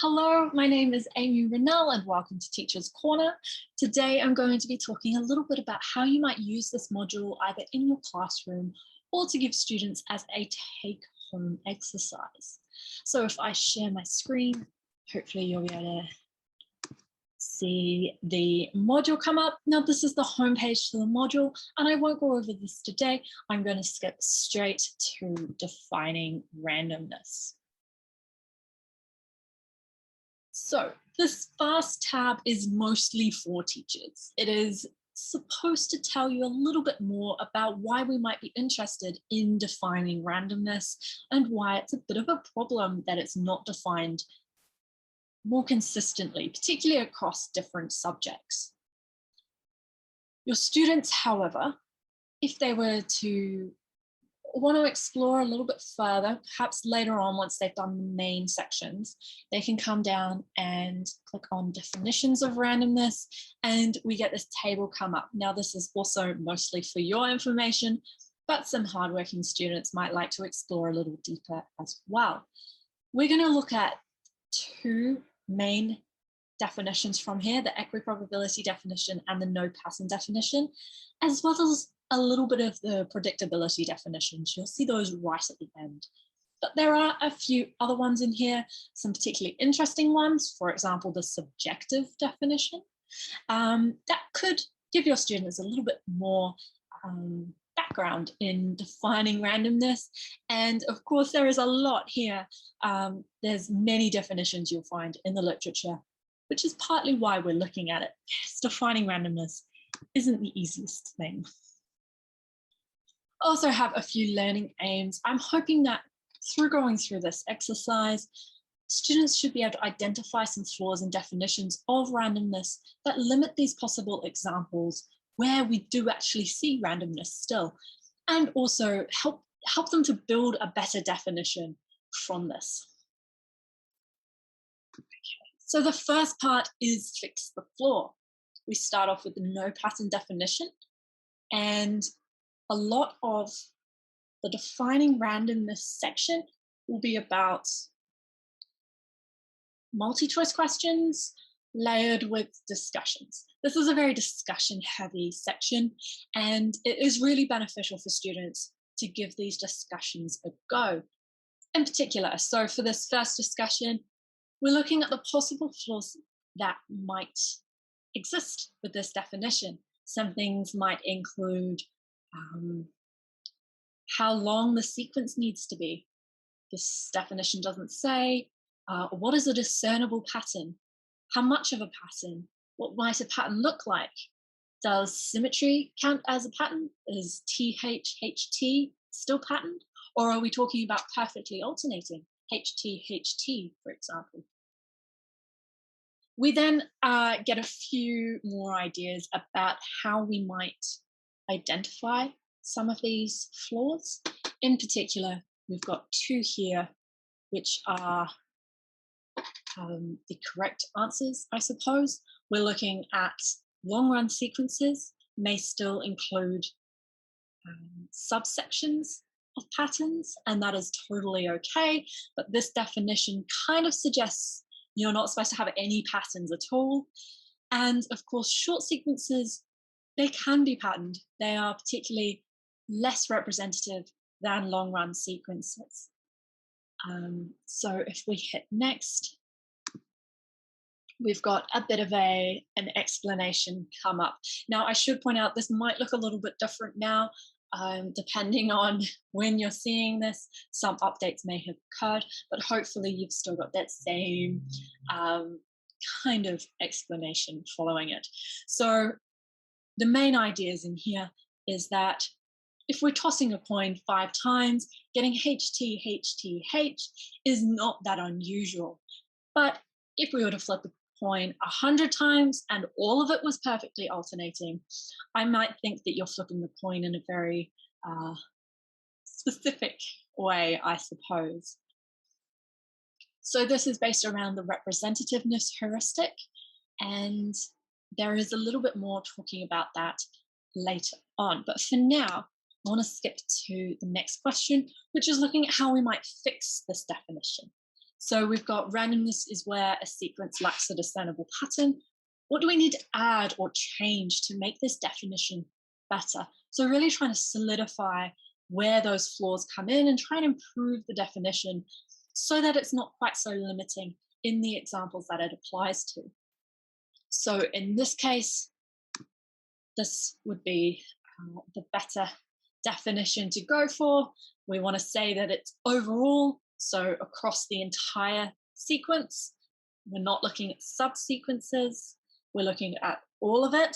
Hello, my name is Amy Rennell and welcome to Teacher's Corner. Today I'm going to be talking a little bit about how you might use this module either in your classroom or to give students as a take-home exercise. So if I share my screen, hopefully you'll be able to see the module come up. Now this is the home page to the module and I won't go over this today. I'm going to skip straight to defining randomness. So this first tab is mostly for teachers. It is supposed to tell you a little bit more about why we might be interested in defining randomness and why it's a bit of a problem that it's not defined more consistently, particularly across different subjects. Your students, however, if they were to want to explore a little bit further, perhaps later on once they've done the main sections, they can come down and click on definitions of randomness and we get this table come up. Now this is also mostly for your information, but some hardworking students might like to explore a little deeper as well. We're going to look at two main definitions from here, the equiprobability definition and the no pattern definition, as well as a little bit of the predictability definitions. You'll see those right at the end. But there are a few other ones in here, some particularly interesting ones, for example, the subjective definition. That could give your students a little bit more background in defining randomness. And of course, there is a lot here. There's many definitions you'll find in the literature, which is partly why we're looking at it. Yes, defining randomness isn't the easiest thing. Also have a few learning aims. I'm hoping that through going through this exercise, students should be able to identify some flaws in definitions of randomness that limit these possible examples where we do actually see randomness still, and also help them to build a better definition from this. Okay. So the first part is fix the flaw. We start off with the no pattern definition, and a lot of the defining randomness section will be about multi-choice questions layered with discussions. This is a very discussion-heavy section, and it is really beneficial for students to give these discussions a go. In particular, so for this first discussion, we're looking at the possible flaws that might exist with this definition. Some things might include how long the sequence needs to be. This definition doesn't say. What is a discernible pattern? How much of a pattern? What might a pattern look like? Does symmetry count as a pattern? Is THHT still patterned? Or are we talking about perfectly alternating? HTHT, for example. We then get a few more ideas about how we might identify some of these flaws. In particular, we've got two here, which are the correct answers, I suppose. We're looking at long-run sequences may still include subsections of patterns, and that is totally okay. But this definition kind of suggests you're not supposed to have any patterns at all. And of course, short sequences, they can be patterned. They are particularly less representative than long-run sequences. So if we hit next, we've got a bit of an explanation come up. Now, I should point out this might look a little bit different now, depending on when you're seeing this. Some updates may have occurred, but hopefully you've still got that same kind of explanation following it. So the main ideas in here is that if we're tossing a coin 5 times, getting HTHTH is not that unusual. But if we were to flip the coin 100 times and all of it was perfectly alternating, I might think that you're flipping the coin in a very specific way, I suppose. So this is based around the representativeness heuristic, and there is a little bit more talking about that later on. But for now, I want to skip to the next question, which is looking at how we might fix this definition. So we've got randomness is where a sequence lacks a discernible pattern. What do we need to add or change to make this definition better? So really trying to solidify where those flaws come in and try and improve the definition so that it's not quite so limiting in the examples that it applies to. So in this case, this would be the better definition to go for. We want to say that it's overall, so across the entire sequence. We're not looking at subsequences, we're looking at all of it,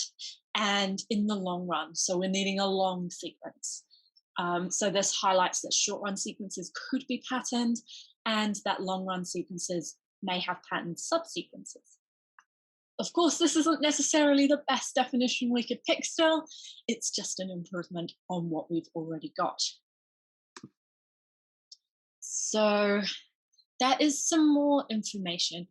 and in the long run. So we're needing a long sequence. So this highlights that short run sequences could be patterned and that long run sequences may have patterned subsequences. Of course, this isn't necessarily the best definition we could pick still. It's just an improvement on what we've already got. So that is some more information.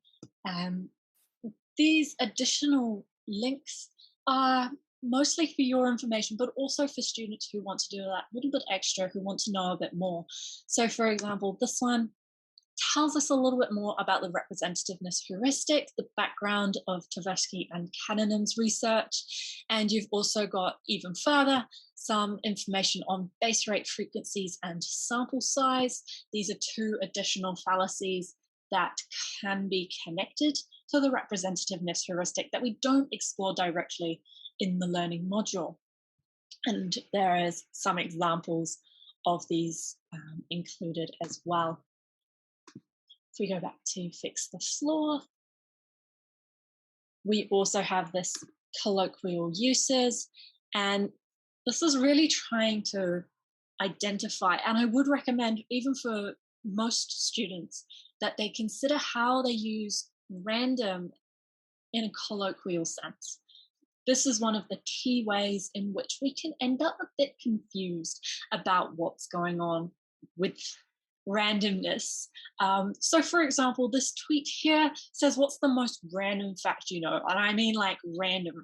These additional links are mostly for your information, but also for students who want to do that little bit extra, who want to know a bit more. So for example, this one tells us a little bit more about the representativeness heuristic, the background of Tversky and Kannonen's research, and you've also got even further some information on base rate frequencies and sample size. These are two additional fallacies that can be connected to the representativeness heuristic that we don't explore directly in the learning module. And there is some examples of these included as well. If we go back to fix the flaw, we also have this colloquial uses, and this is really trying to identify, and I would recommend even for most students that they consider how they use random in a colloquial sense. This is one of the key ways in which we can end up a bit confused about what's going on with randomness. So for example, this tweet here says, what's the most random fact you know? And I mean like random.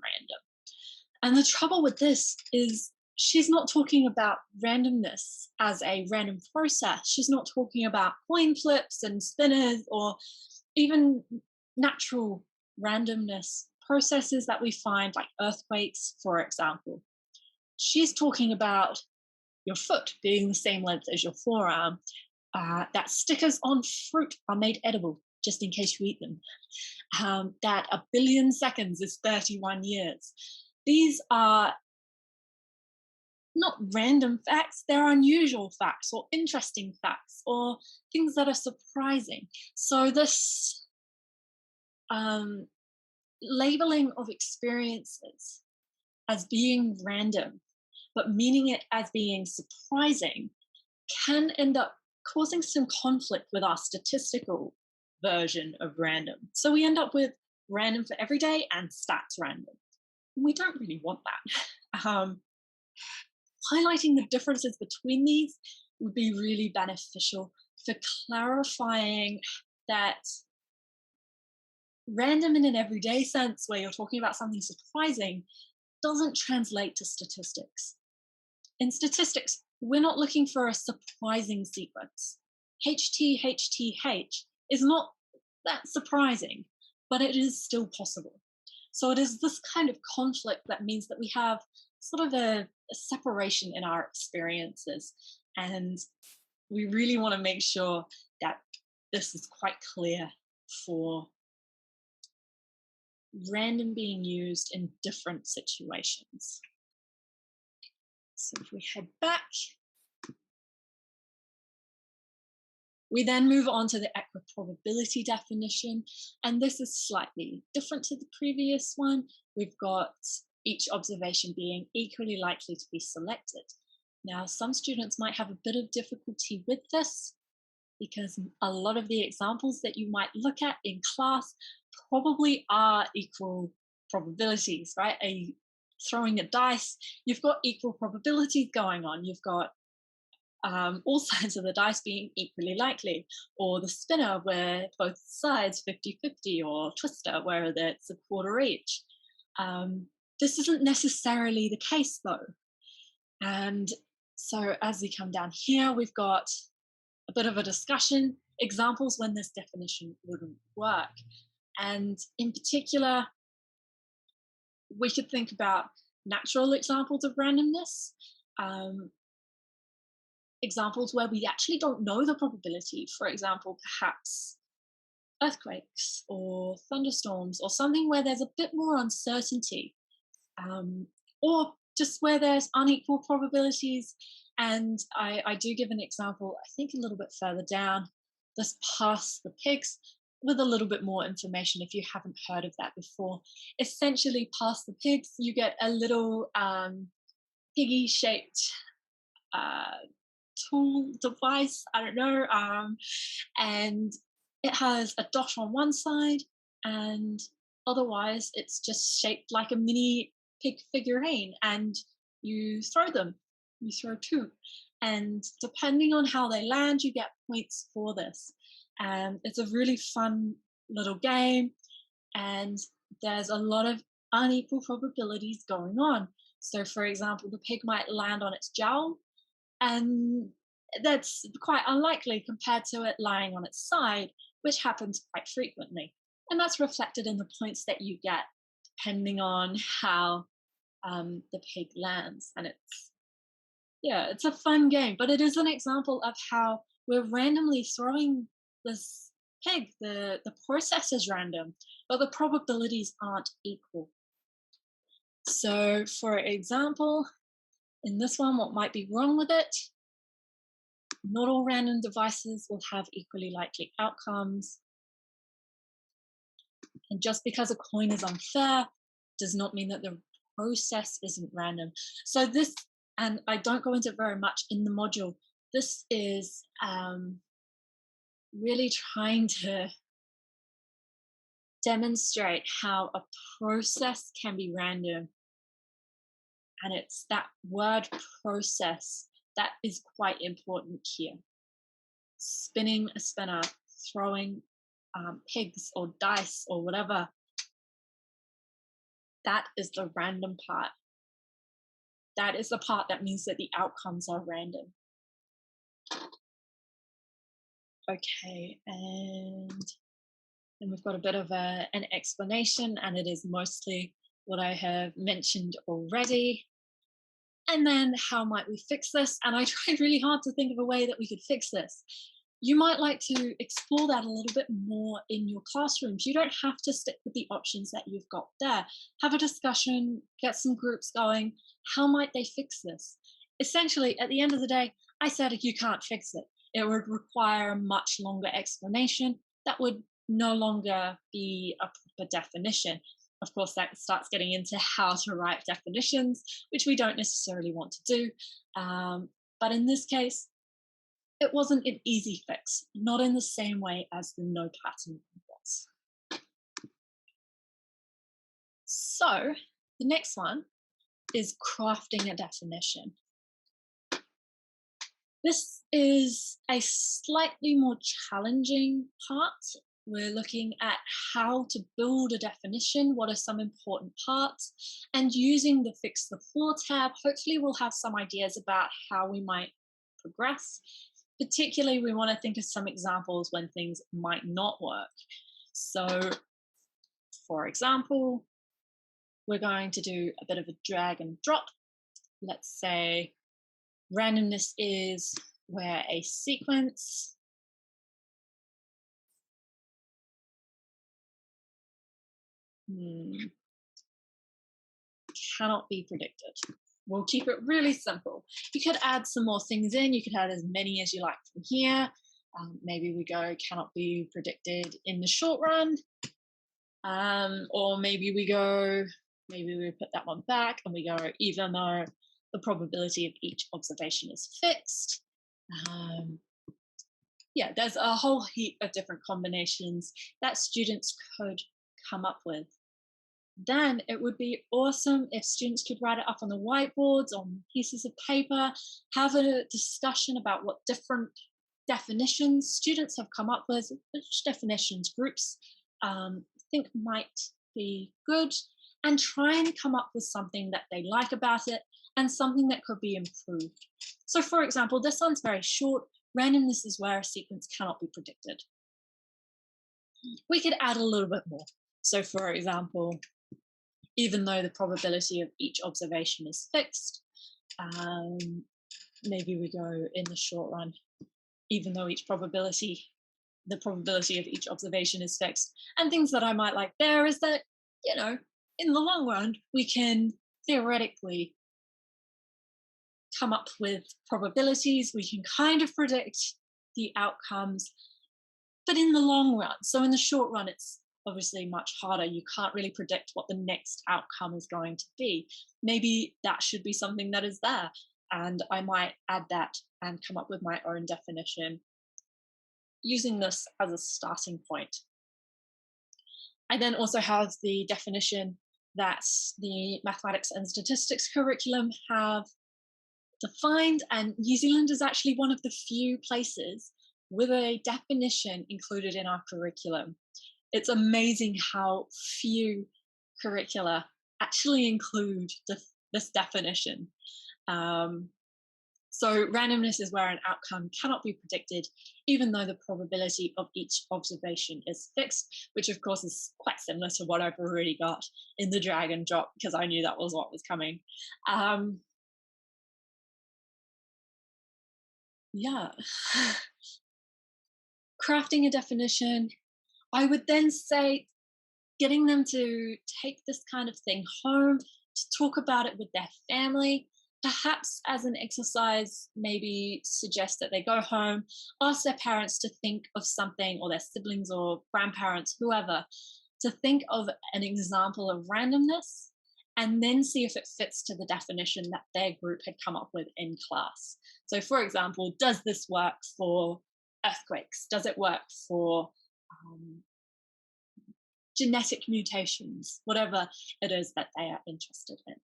And the trouble with this is she's not talking about randomness as a random process. She's not talking about coin flips and spinners or even natural randomness processes that we find, like earthquakes, for example. She's talking about your foot being the same length as your forearm, that stickers on fruit are made edible, just in case you eat them, that 1 billion seconds is 31 years. These are not random facts, they're unusual facts or interesting facts or things that are surprising. So this labeling of experiences as being random, but meaning it as being surprising, can end up causing some conflict with our statistical version of random. So we end up with random for every day and stats random. We don't really want that. Highlighting the differences between these would be really beneficial for clarifying that random in an everyday sense, where you're talking about something surprising, doesn't translate to statistics. In statistics, we're not looking for a surprising sequence. HTHTH is not that surprising, but it is still possible. So it is this kind of conflict that means that we have sort of a separation in our experiences. And we really want to make sure that this is quite clear for random being used in different situations. So if we head back, we then move on to the equiprobability definition, and this is slightly different to the previous one. We've got each observation being equally likely to be selected. Now, some students might have a bit of difficulty with this because a lot of the examples that you might look at in class probably are equal probabilities, right? Throwing a dice, you've got equal probabilities going on. You've got all sides of the dice being equally likely, or the spinner where both sides 50-50, or twister where it's a quarter each. This isn't necessarily the case though. And so as we come down here, we've got a bit of a discussion, examples when this definition wouldn't work. And in particular, we could think about natural examples of randomness, um, examples where we actually don't know the probability. For example, perhaps earthquakes or thunderstorms or something where there's a bit more uncertainty, um, or just where there's unequal probabilities. And I do give an example, I think a little bit further down, this Pass the Pigs, with a little bit more information if you haven't heard of that before. Essentially, Pass the Pigs, you get a little piggy shaped uh, tool device, I don't know, and it has a dot on one side, and otherwise it's just shaped like a mini pig figurine, and you throw them. You throw two, and depending on how they land, you get points for this. And it's a really fun little game, and there's a lot of unequal probabilities going on. So, for example, the pig might land on its jowl, and that's quite unlikely compared to it lying on its side, which happens quite frequently. And that's reflected in the points that you get depending on how the pig lands. And it's a fun game, but it is an example of how we're randomly throwing this pig. The process is random, but the probabilities aren't equal. So, for example, in this one, what might be wrong with it? Not all random devices will have equally likely outcomes. And just because a coin is unfair does not mean that the process isn't random. So this, and I don't go into it very much in the module, this is really trying to demonstrate how a process can be random. And it's that word process that is quite important here. Spinning a spinner, throwing pigs or dice or whatever. That is the random part. That is the part that means that the outcomes are random. Okay, and then we've got a bit of an explanation, and it is mostly what I have mentioned already. And then how might we fix this? And I tried really hard to think of a way that we could fix this. You might like to explore that a little bit more in your classrooms. You don't have to stick with the options that you've got there. Have a discussion, get some groups going. How might they fix this? Essentially, at the end of the day, I said you can't fix it. It would require a much longer explanation that would no longer be a proper definition. Of course, that starts getting into how to write definitions, which we don't necessarily want to do. But in this case, it wasn't an easy fix, not in the same way as the no pattern was. So the next one is crafting a definition. This is a slightly more challenging part. We're looking at how to build a definition, what are some important parts, and using the Fix the Flaw tab, hopefully we'll have some ideas about how we might progress. Particularly, we want to think of some examples when things might not work. So, for example, we're going to do a bit of a drag and drop. Let's say randomness is where a sequence cannot be predicted. We'll keep it really simple. You could add some more things in. You could add as many as you like from here. Maybe we go cannot be predicted in the short run. Or maybe we put that one back and we go even though the probability of each observation is fixed. Yeah, there's a whole heap of different combinations that students could come up with. Then it would be awesome if students could write it up on the whiteboards, on pieces of paper, have a discussion about what different definitions students have come up with, which definitions groups think might be good, and try and come up with something that they like about it and something that could be improved. So for example, this one's very short. Randomness is where a sequence cannot be predicted. We could add a little bit more. So for example, even though the probability of each observation is fixed, um, maybe we go in the short run, even though the probability of each observation is fixed. And things that I might like there is that, in the long run, we can theoretically come up with probabilities, we can kind of predict the outcomes, but in the long run, so in the short run, it's obviously much harder. You can't really predict what the next outcome is going to be. Maybe that should be something that is there, and I might add that and come up with my own definition using this as a starting point. I then also have the definition that the mathematics and statistics curriculum have defined, and New Zealand is actually one of the few places with a definition included in our curriculum. It's amazing how few curricula actually include this definition. So randomness is where an outcome cannot be predicted, even though the probability of each observation is fixed, which of course is quite similar to what I've already got in the drag and drop, because I knew that was what was coming. Yeah. Crafting a definition, I would then say getting them to take this kind of thing home, to talk about it with their family, perhaps as an exercise, maybe suggest that they go home, ask their parents to think of something, or their siblings or grandparents, whoever, to think of an example of randomness, and then see if it fits to the definition that their group had come up with in class. So, for example, does this work for earthquakes? Does it work for genetic mutations? Whatever it is that they are interested in.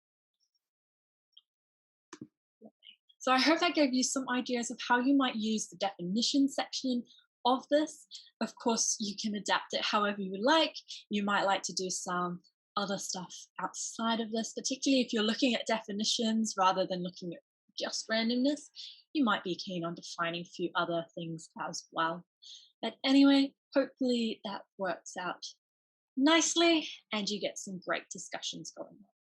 So I hope that gave you some ideas of how you might use the definition section of this. Of course, you can adapt it however you like. You might like to do some other stuff outside of this, particularly if you're looking at definitions rather than looking at just randomness. You might be keen on defining a few other things as well. But anyway, hopefully that works out nicely and you get some great discussions going on.